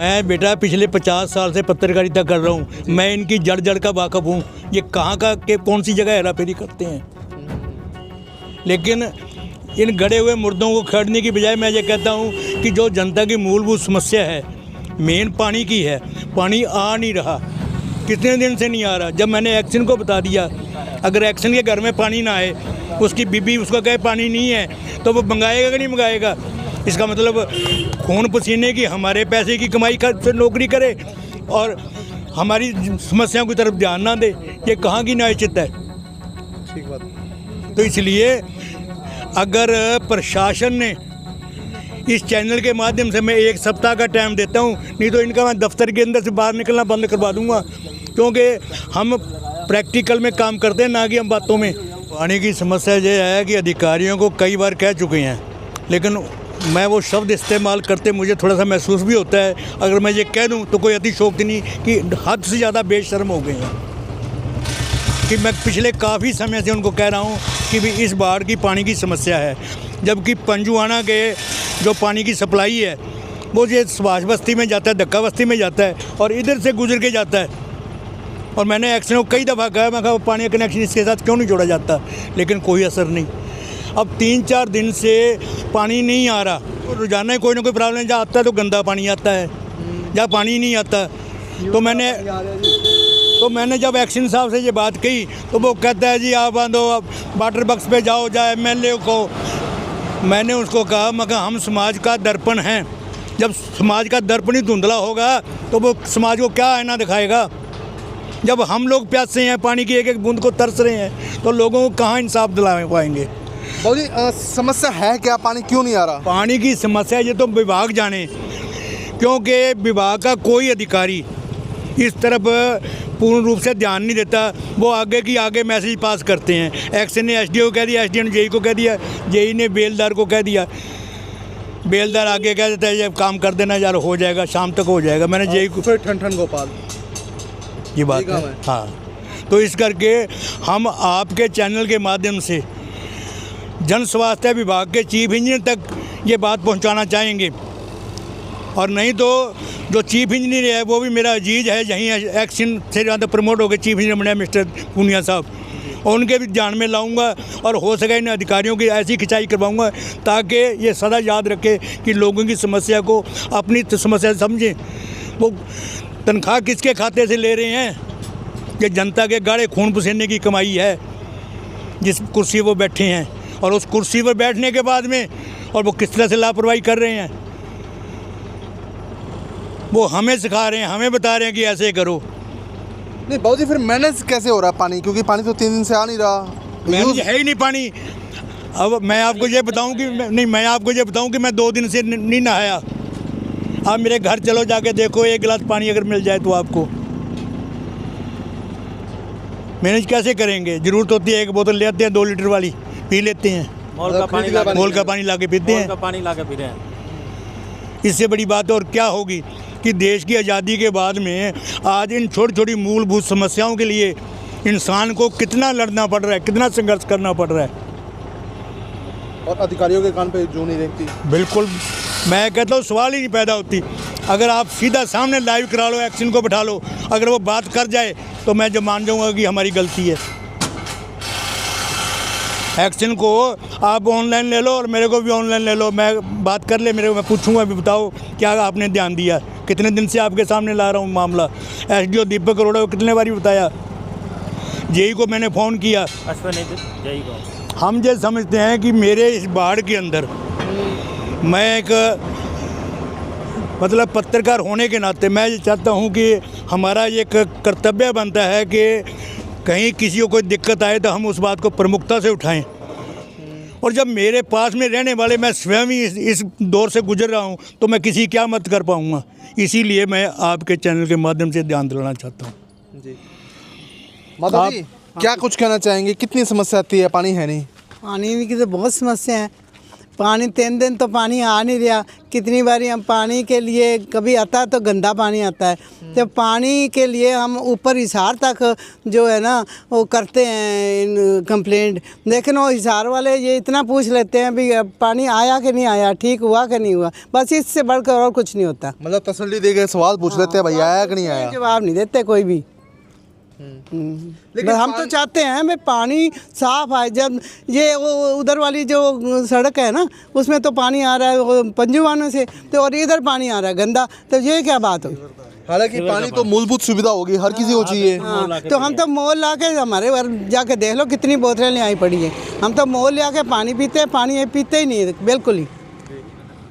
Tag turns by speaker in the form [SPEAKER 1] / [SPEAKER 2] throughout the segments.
[SPEAKER 1] मैं बेटा पिछले 50 साल से पत्रकारिता कर रहा हूँ, मैं इनकी जड़ जड़ का वाकफ़ हूँ। ये कहाँ का के कौन सी जगह हेराफेरी करते हैं, लेकिन इन गड़े हुए मुर्दों को खड़ने की बजाय मैं ये कहता हूँ कि जो जनता की मूलभूत समस्या है, मेन पानी की है, पानी आ नहीं रहा, कितने दिन से नहीं आ रहा। जब मैंने एक्शन को बता दिया, अगर एक्शन के घर में पानी ना आए, उसकी बीबी उसको कहे पानी नहीं है, तो वो मंगाएगा कि नहीं मंगाएगा। इसका मतलब खून पसीने की हमारे पैसे की कमाई से नौकरी करे और हमारी समस्याओं की तरफ ध्यान ना दे। ये कहाँ की न्यायचित है।
[SPEAKER 2] ठीक बात।
[SPEAKER 1] तो इसलिए अगर प्रशासन ने इस चैनल के माध्यम से, मैं 1 सप्ताह का टाइम देता हूँ, नहीं तो इनका मैं दफ्तर के अंदर से बाहर निकलना बंद करवा दूँगा, क्योंकि हम प्रैक्टिकल में काम करते हैं, ना कि हम बातों में। पानी की समस्या ये है कि अधिकारियों को कई बार कह चुके हैं, लेकिन मैं वो शब्द इस्तेमाल करते मुझे थोड़ा सा महसूस भी होता है, अगर मैं ये कह दूं तो कोई अतिशयोक्ति नहीं, कि हद से ज़्यादा बेशर्म हो गए हैं। कि मैं पिछले काफ़ी समय से उनको कह रहा हूं कि भी इस बाढ़ की पानी की समस्या है, जबकि पंजुआना के जो पानी की सप्लाई है वो ये सुभाष बस्ती में जाता है, धक्का बस्ती में जाता है और इधर से गुजर के जाता है। और मैंने एक्शन को कई दफ़ा कहा, मैं कहा पानी का कनेक्शन इसके साथ क्यों नहीं जोड़ा जाता, लेकिन कोई असर नहीं। अब 3-4 दिन से पानी नहीं आ रहा, रोजाना ही कोई ना कोई प्रॉब्लम, जहाँ आता है तो गंदा पानी आता है, जहाँ पानी नहीं आता। तो मैंने जब एक्शन साहब से ये बात कही तो वो कहता है जी आप बांधो, आप वाटर बक्स पे जाओ, जाए MLA को। मैंने उसको कहा, मैं कहा हम समाज का दर्पण हैं, जब समाज का दर्पण ही धुंधला होगा तो वो समाज को क्या आईना दिखाएगा। जब हम लोग प्यासे हैं, पानी की एक एक बूंद को तरस रहे हैं, तो लोगों को कहाँ इंसाफ दिला पाएंगे।
[SPEAKER 2] बाबू जी, समस्या है क्या, पानी क्यों नहीं आ रहा?
[SPEAKER 1] पानी की समस्या ये तो विभाग जाने, क्योंकि विभाग का कोई अधिकारी इस तरफ पूर्ण रूप से ध्यान नहीं देता। वो आगे की आगे मैसेज पास करते हैं। एक्शन ने SDO को कह दिया, SDO ने JE को कह दिया, JE ने बेलदार को कह दिया, बेलदार आगे कह देता है ये काम कर देना यार, हो जाएगा, शाम तक हो जाएगा। मैंने JE को
[SPEAKER 2] ठन गोपाल
[SPEAKER 1] ये बात है। हाँ, तो इस करके हम आपके चैनल के माध्यम से जन स्वास्थ्य विभाग के चीफ इंजीनियर तक ये बात पहुंचाना चाहेंगे, और नहीं तो जो चीफ इंजीनियर है वो भी मेरा अजीज है, यहीं एक्शन से ज़्यादा प्रमोट हो गए चीफ इंजीनियर बने मिस्टर पूनिया साहब, और उनके भी ध्यान में लाऊंगा और हो सके इन अधिकारियों की ऐसी खिंचाई करवाऊंगा ताकि ये सदा याद रखे कि लोगों की समस्या को अपनी समस्या समझें। वो तनख्वाह किसके खाते से ले रहे हैं, ये जनता के गाढ़े खून पसीने की कमाई है जिस कुर्सी वो बैठे हैं, और उस कुर्सी पर बैठने के बाद में और वो किस तरह से लापरवाही कर रहे हैं। वो हमें सिखा रहे हैं, हमें बता रहे हैं कि ऐसे करो।
[SPEAKER 2] नहीं बाबू जी, फिर मैनेज कैसे हो रहा है पानी, क्योंकि पानी तो 3 दिन से आ नहीं रहा,
[SPEAKER 1] मैनेज है ही नहीं पानी। अब मैं आपको ये बताऊं कि मैं आपको ये बताऊं कि मैं 2 दिन से नहीं नहाया। आप मेरे घर चलो, जाके देखो, 1 गिलास पानी अगर मिल जाए तो आपको मैनेज कैसे करेंगे। ज़रूरत होती है 1 बोतल ले आते हैं 2 लीटर वाली, पी लेते हैं, मोल का पानी ला के पीते हैं। इससे बड़ी बात और क्या होगी कि देश की आज़ादी के बाद में आज इन छोटी छोटी मूलभूत समस्याओं के लिए इंसान को कितना लड़ना पड़ रहा है, कितना संघर्ष करना पड़ रहा है,
[SPEAKER 2] और अधिकारियों के कान पे जूं नहीं रेंगती।
[SPEAKER 1] बिल्कुल, मैं कहता हूँ सवाल ही नहीं पैदा होती। अगर आप सीधा सामने लाइव करा लो, एक्शन को बैठा लो, अगर वो बात कर जाए तो मैं जो मान जाऊँगा कि हमारी गलती है। एक्शन को आप ऑनलाइन ले लो और मेरे को भी ऑनलाइन ले लो, मैं बात कर ले, मेरे को मैं पूछूंगा भी, बताओ क्या आपने ध्यान दिया, कितने दिन से आपके सामने ला रहा हूँ मामला। SDO दीपक अरोड़ा को कितने बारी बताया, JE को मैंने फ़ोन किया। JE को हम ये समझते हैं कि मेरे इस बाढ़ के अंदर मैं एक मतलब पत्रकार होने के नाते मैं ये चाहता हूँ कि हमारा एक कर्तव्य बनता है कि कहीं किसी को कोई दिक्कत आए तो हम उस बात को प्रमुखता से उठाएं। और जब मेरे पास में रहने वाले, मैं स्वयं ही इस दौर से गुजर रहा हूं, तो मैं किसी क्या मत कर पाऊंगा। इसीलिए मैं आपके चैनल के माध्यम से ध्यान दिलाना चाहता हूं।
[SPEAKER 2] जी माता जी, क्या कुछ कहना चाहेंगे, कितनी समस्या आती है, पानी है नहीं?
[SPEAKER 3] पानी की तो बहुत समस्या है। पानी 3 दिन तो पानी आ नहीं रहा। कितनी बारी हम पानी के लिए, कभी आता है तो गंदा पानी आता है, तो पानी के लिए हम ऊपर हिसार तक जो है ना वो करते हैं कंप्लेंट, लेकिन वो हिसार वाले ये इतना पूछ लेते हैं भी पानी आया कि नहीं आया, ठीक हुआ कि नहीं हुआ, बस इससे बढ़कर और कुछ नहीं होता।
[SPEAKER 2] मतलब तसल्ली दे के सवाल पूछ लेते हैं, भैया आया कि नहीं आया,
[SPEAKER 3] जवाब नहीं देते कोई भी। लेकिन हम तो चाहते हैं भाई पानी साफ आए। जब ये वो उधर वाली जो सड़क है ना उसमें तो पानी आ रहा है वो पंजुवानों से, तो और इधर पानी आ रहा है गंदा, तो ये क्या बात हुई।
[SPEAKER 2] हालांकि पानी तो मूलभूत सुविधा होगी, हर किसी को चाहिए।
[SPEAKER 3] हाँ, तो हम तो मोल ला के, हमारे घर जाके देख लो कितनी बोतलें ले आई पड़ी है, हम तो मोल ला के पानी पीते हैं, पानी ये पीते ही नहीं बिल्कुल ही।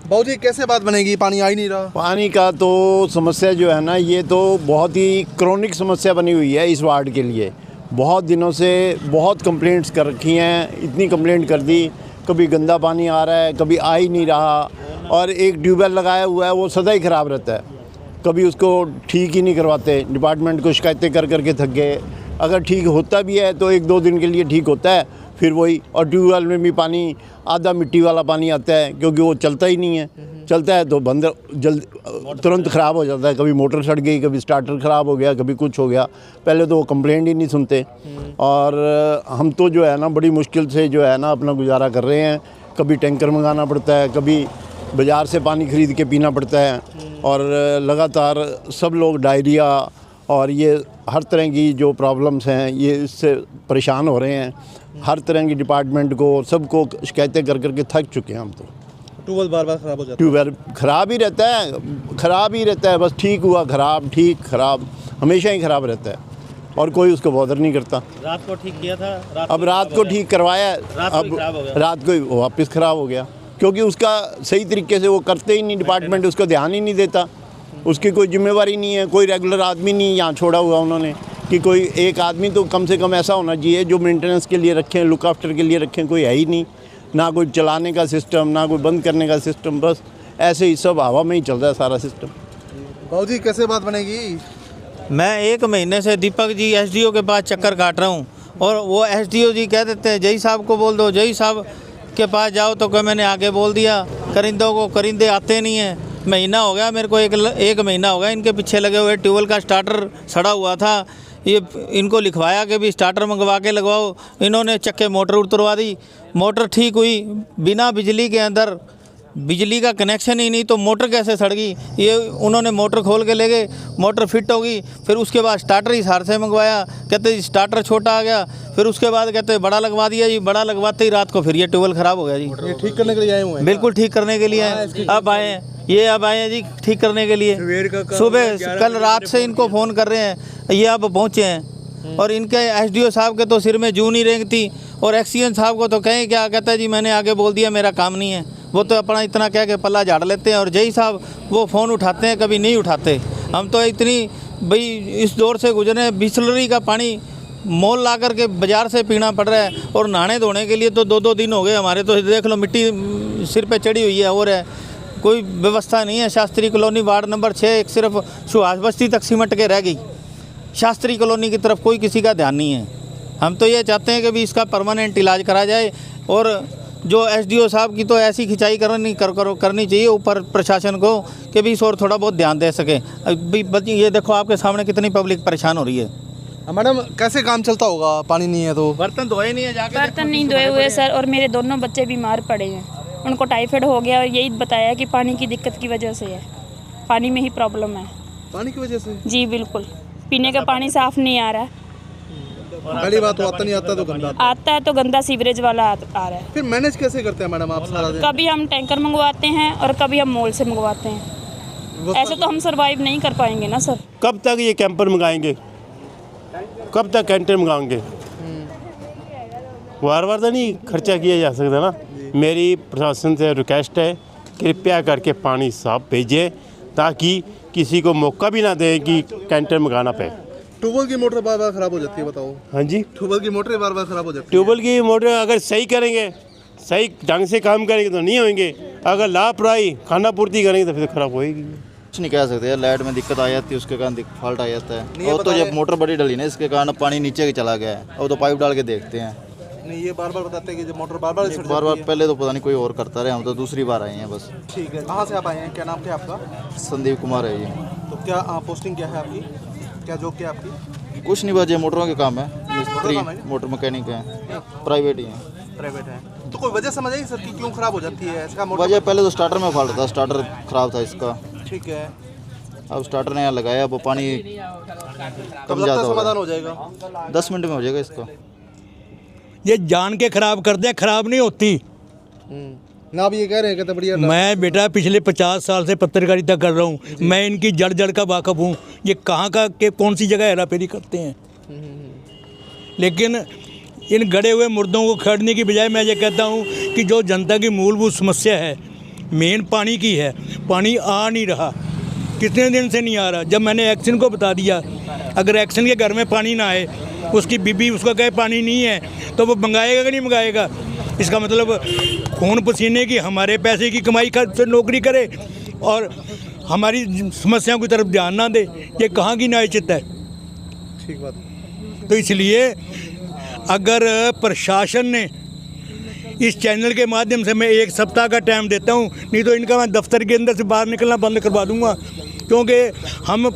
[SPEAKER 2] बाबू जी कैसे बात बनेगी, पानी आ ही नहीं रहा।
[SPEAKER 4] पानी का तो समस्या जो है ना, ये तो बहुत ही क्रोनिक समस्या बनी हुई है इस वार्ड के लिए। बहुत दिनों से बहुत कंप्लेंट्स कर रखी हैं, इतनी कंप्लेंट कर दी, कभी गंदा पानी आ रहा है, कभी आ ही नहीं रहा, और एक ट्यूबवेल लगाया हुआ है वो सदा ही ख़राब रहता है, कभी उसको ठीक ही नहीं करवाते। डिपार्टमेंट को शिकायतें कर करके थक गए। अगर ठीक होता भी है तो 1-2 दिन के लिए ठीक होता है, फिर वही। और ट्यूबवेल में भी पानी आधा मिट्टी वाला पानी आता है, क्योंकि वो चलता ही नहीं है, चलता है तो बंद तुरंत ख़राब हो जाता है। कभी मोटर सड़ गई, कभी स्टार्टर ख़राब हो गया, कभी कुछ हो गया। पहले तो वो कंप्लेंट ही नहीं सुनते, और हम तो जो है ना बड़ी मुश्किल से जो है ना अपना गुजारा कर रहे हैं। कभी टैंकर मंगाना पड़ता है, कभी बाज़ार से पानी ख़रीद के पीना पड़ता है, और लगातार सब लोग डायरिया और ये हर तरह की जो प्रॉब्लम्स हैं ये इससे परेशान हो रहे हैं। हर तरह की डिपार्टमेंट को सबको शिकायतें कर करके थक चुके हैं हम तो।
[SPEAKER 2] ट्यूबवेल बार बार ख़राब हो जाता है।
[SPEAKER 4] ट्यूबवेल ख़राब ही रहता है, ख़राब ही रहता है, बस ठीक हुआ ख़राब, ठीक ख़राब, हमेशा ही ख़राब रहता है, और कोई उसको बॉदर नहीं करता।
[SPEAKER 5] रात को ठीक किया था,
[SPEAKER 4] अब रात को ठीक करवाया, अब रात को ही वापस ख़राब हो गया, क्योंकि उसका सही तरीके से वो करते ही नहीं, डिपार्टमेंट उसका ध्यान ही नहीं देता, उसकी कोई जिम्मेवारी नहीं है। कोई रेगुलर आदमी नहीं यहाँ छोड़ा हुआ उन्होंने कि कोई एक आदमी तो कम से कम ऐसा होना चाहिए जो मेंटेनेंस के लिए रखें, लुक आफ्टर के लिए रखें, कोई है ही नहीं। ना कोई चलाने का सिस्टम, ना कोई बंद करने का सिस्टम, बस ऐसे ही सब हवा में ही चल रहा है सारा सिस्टम।
[SPEAKER 2] बाबू जी कैसे बात बनेगी।
[SPEAKER 5] मैं 1 महीने से दीपक जी एसडीओ के पास चक्कर काट रहा हूँ, और वो एसडीओ जी कह देते हैं जई साहब को बोल दो, जई साहब के पास जाओ, तो क्या मैंने आगे बोल दिया करिंदों को, करिंदे आते नहीं हैं। महीना हो गया मेरे को, एक महीना हो गया इनके पीछे लगे हुए। ट्यूबवेल का स्टार्टर सड़ा हुआ था, ये इनको लिखवाया कि भी स्टार्टर मंगवा के लगवाओ, इन्होंने चक्के मोटर उतरवा दी। मोटर ठीक हुई, बिना बिजली के अंदर बिजली का कनेक्शन ही नहीं, तो मोटर कैसे सड़ गई। ये उन्होंने मोटर खोल के ले गए, मोटर फिट होगी, फिर उसके बाद स्टार्टर ही हिसार से मंगवाया, कहते स्टार्टर छोटा आ गया, फिर उसके बाद कहते बड़ा लगवा दिया जी। बड़ा लगवाते ही रात को फिर ये ट्यूबवेल ख़राब हो गया जी।
[SPEAKER 2] ये ठीक करने के लिए आए हुए हैं।
[SPEAKER 5] बिल्कुल ठीक करने के लिए आए, अब आए हैं, ये अब आए हैं जी ठीक करने के लिए। सुबह कल रात से इनको फ़ोन कर रहे हैं, ये अब पहुँचे हैं, और इनके एसडीओ साहब के तो सिर में जूं नहीं रेंगती, और एक्सीएन साहब को तो कहें क्या, कहता है जी मैंने आगे बोल दिया, मेरा काम नहीं है। वो तो अपना इतना कह के पल्ला झाड़ लेते हैं, और जय साहब वो फ़ोन उठाते हैं, कभी नहीं उठाते। हम तो इतनी भाई इस दौर से गुजरे, बिस्लरी का पानी मोल ला करके बाज़ार से पीना पड़ रहा है, और नहाने धोने के लिए तो 2-2 दिन हो गए हमारे, तो देख लो मिट्टी सिर पे चढ़ी हुई है, और है कोई व्यवस्था नहीं है। शास्त्री कॉलोनी वार्ड नंबर 6 एक सिर्फ सुहास बस्ती तक सिमट के रह गई, शास्त्री कॉलोनी की तरफ कोई किसी का ध्यान नहीं है। हम तो ये चाहते हैं कि भी इसका परमानेंट इलाज करा जाए, और जो एसडीओ साहब की तो ऐसी खिंचाई करनी चाहिए ऊपर प्रशासन को कि भी इस और थोड़ा बहुत ध्यान दे सके। अभी ये देखो आपके सामने कितनी पब्लिक परेशान हो रही है।
[SPEAKER 2] मैडम कैसे काम चलता होगा, पानी नहीं है तो।
[SPEAKER 5] बर्तन धोए नहीं है, जाके
[SPEAKER 6] बर्तन नहीं धोए हुए सर, और मेरे दोनों बच्चे बीमार पड़े हैं, उनको टाइफाइड हो गया, और यही बताया कि पानी की दिक्कत की वजह से है, पानी में ही प्रॉब्लम है।
[SPEAKER 2] पानी की वजह से?
[SPEAKER 6] जी बिल्कुल, पीने का पानी साफ नहीं आ रहा है।
[SPEAKER 2] पहली बात तो आता नहीं, आता तो गंदा
[SPEAKER 6] आता है तो गंदा सीवरेज वाला आ रहा है।
[SPEAKER 2] फिर मैनेज कैसे करते हैं मैडम आप सारा दिन?
[SPEAKER 6] कभी हम टैंकर मंगवाते हैं और कभी हम मॉल से मंगवाते हैं, ऐसे तो हम सरवाइव नहीं कर पाएंगे ना सर।
[SPEAKER 7] कब तक ये कैंपर मंगाएंगे, कब तक कैंटर मंगाएंगे? बार बार तो नहीं खर्चा किया जा सकता ना। मेरी प्रशासन से रिक्वेस्ट है, कृपया करके पानी साफ भेजें, ताकि किसी को मौका भी ना दें कि कैंटर मंगाना पे।
[SPEAKER 2] ट्यूबवेल की मोटर बार बार ख़राब हो जाती है, बताओ।
[SPEAKER 7] हाँ जी,
[SPEAKER 2] ट्यूबवेल की मोटर बार बार ख़राब हो जाती है।
[SPEAKER 7] ट्यूबवेल की मोटर अगर सही करेंगे, सही ढंग से काम करेंगे तो नहीं होंगे, अगर लापरवाही खाना पूर्ति करेंगे तो फिर ख़राब होएगी।
[SPEAKER 8] कुछ नहीं कह सकते, लाइट में दिक्कत आ जाती है, उसके कारण फॉल्ट आ जाता है। और तो जब मोटर बड़ी डली ना, इसके कारण पानी नीचे चला गया है, और तो पाइप डाल के देखते हैं।
[SPEAKER 2] नहीं, ये बार बार बताते हैं कि जब मोटर बार
[SPEAKER 8] बार पहले तो पता नहीं कोई और करता रहे, हम तो दूसरी बार आए हैं बस।
[SPEAKER 2] ठीक है, कहाँ से आप आए हैं, क्या नाम क्या आपका?
[SPEAKER 8] संदीप कुमार है ये।
[SPEAKER 2] तो क्या पोस्टिंग क्या है आपकी, क्या जॉब क्या है आपकी?
[SPEAKER 8] कुछ नहीं बचे, मोटरों के काम है,
[SPEAKER 2] काम है?
[SPEAKER 8] मिस्त्री मोटर मैकेनिक है, प्राइवेट ही है।
[SPEAKER 2] प्राइवेट है। तो कोई वजह समझ आई सर कि क्यों खराब हो जाती है इसका मोटर?
[SPEAKER 8] वजह पहले तो स्टार्टर में फॉल्ट था, स्टार्टर खराब था इसका।
[SPEAKER 2] ठीक है,
[SPEAKER 8] अब स्टार्टर ने यहाँ लगाया, अब पानी
[SPEAKER 2] तब
[SPEAKER 8] कम
[SPEAKER 2] लगता
[SPEAKER 8] ज़्यादा
[SPEAKER 2] है
[SPEAKER 8] हो
[SPEAKER 2] समाधान
[SPEAKER 8] रहा
[SPEAKER 2] हो जाएगा।
[SPEAKER 8] है। 10 मिनट में हो जाएगा इसका।
[SPEAKER 1] ये जान के खराब करते हैं, खराब नहीं होती।
[SPEAKER 2] ना आप ये कह रहे हैं कि बढ़िया
[SPEAKER 1] मैं बेटा पिछले 50 साल से पत्रकारिता कर रहा हूँ, मैं इनकी जड़ जड़ का वाकफ़ हूँ। ये कहाँ का के कौन सी जगह हेराफेरी करते हैं, लेकिन इन गड़े हुए मुर्दों को खड़ने की बजाय मैं ये कहता हूँ कि जो जनता की मूलभूत समस्या है, मेन पानी की है, पानी आ नहीं रहा, कितने दिन से नहीं आ रहा। जब मैंने एक्शन को बता दिया, अगर एक्शन के घर में पानी ना आए, उसकी बीबी उसको कहे पानी नहीं है, तो वो मंगाएगा कि नहीं मंगाएगा? इसका मतलब खून पसीने की, हमारे पैसे की कमाई कर से नौकरी करे और हमारी समस्याओं की तरफ ध्यान ना दे। ये कहाँ की न्यायचित है?
[SPEAKER 2] ठीक बात।
[SPEAKER 1] तो इसलिए अगर प्रशासन ने इस चैनल के माध्यम से, मैं 1 सप्ताह का टाइम देता हूँ, नहीं तो इनका मैं दफ्तर के अंदर से बाहर निकलना बंद करवा दूँगा, क्योंकि हम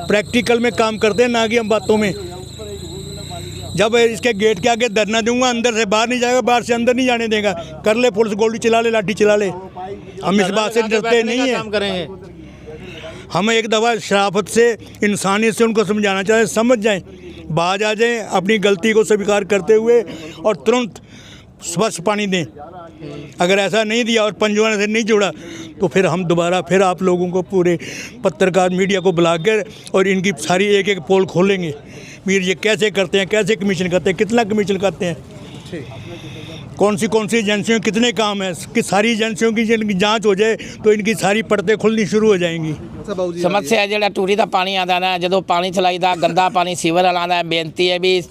[SPEAKER 1] प्रैक्टिकल में काम करते हैं, ना कि हम बातों में। जब इसके गेट के आगे धरना दूंगा, अंदर से बाहर नहीं जाएगा, बाहर से अंदर नहीं जाने देगा। कर ले पुलिस, गोली चला ले, लाठी चला ले, हम इस बात से डरते नहीं हैं।
[SPEAKER 5] काम करेंगे।
[SPEAKER 1] हम एक दफ़ा शराफत से, इंसानियत से उनको समझाना चाहें, समझ जाएं, बाज आ जाएं, अपनी गलती को स्वीकार करते हुए और तुरंत स्वच्छ पानी दें। अगर ऐसा नहीं दिया और पंजवाने से नहीं जुड़ा, तो फिर हम दोबारा फिर आप लोगों को, पूरे पत्रकार मीडिया को बुला कर और इनकी सारी एक एक पोल खोलेंगे। वीर ये कैसे करते हैं, कैसे कमीशन करते हैं, कितना कमीशन करते हैं, कौन सी एजेंसियों कितने काम है, कि सारी एजेंसियों की जिनकी जांच हो जाए तो इनकी सारी परतें खुलनी शुरू हो जाएंगी।
[SPEAKER 9] समस्या है ਜਿਹੜਾ ਟੂਰੀ ਦਾ ਪਾਣੀ ਆਉਂਦਾ ਨਾ, ਜਦੋਂ ਪਾਣੀ ਚਲਾਈਦਾ ਗੰਦਾ ਪਾਣੀ ਸੀਵਰ ਵਾਲਾ ਆਉਂਦਾ, ਬੇਨਤੀ ਹੈ ਵੀ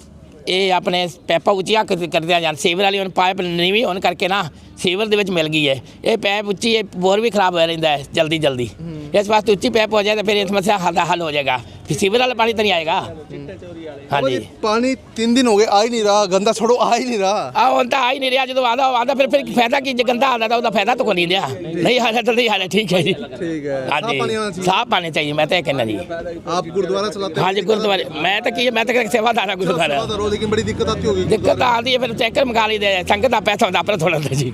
[SPEAKER 9] ਇਹ ਆਪਣੇ ਪੈਪਾਂ ਉੱਚੀਆਂ ਕਰਦਿਆਂ ਜਾਣ। ਸੀਵਰ ਵਾਲੀ ਹੁਣ ਪਾਈਪ ਨੀਵੀਂ ਹੋਣ ਕਰਕੇ ਨਾ ਸੀਵਰ ਦੇ ਵਿੱਚ ਮਿਲ ਗਈ ਹੈ, ਇਹ ਪੈਪ ਉੱਚੀ, ਇਹ ਬੋਰ ਵੀ ਖਰਾਬ ਹੋਇਆ ਰਹਿੰਦਾ ਹੈ ਜਲਦੀ ਜਲਦੀ। ਇਸ ਵਾਸਤੇ ਉੱਚੀ ਪੈਪ ਹੋ ਜਾਏ ਤਾਂ ਫਿਰ ਇਹ ਸਮੱਸਿਆ ਹੱਲ ਹੋ ਜਾਏਗਾ, फिर सीवर वाला पानी तो नहीं आएगा। हाँ जी,
[SPEAKER 2] पानी 3 दिन हो गए आ ही नहीं रहा, गंदा छोड़ो आ ही नहीं रहा।
[SPEAKER 9] आ ही नहीं रहा, जो आधा फिर फायदा की, गंदा आता था उसका फायदा तो कोई नहीं दिया। नहीं आ रहा तो नहीं आ रहा, ठीक है जी,
[SPEAKER 2] ठीक है।
[SPEAKER 9] हाँ जी, साफ पानी चाहिए, मैं तो कहना जी।
[SPEAKER 2] आप गुरुद्वारा चलाते हैं?
[SPEAKER 9] हाँ जी, गुरुद्वारे मैं तो सेवादार हूँ गुरुद्वारा।
[SPEAKER 2] लेकिन बड़ी दिक्कत आती होगी?
[SPEAKER 9] दिक्कत आती है, फिर चेकर मंगा लीजिए, संगत का पैसा होता अपना थोड़ा था जी।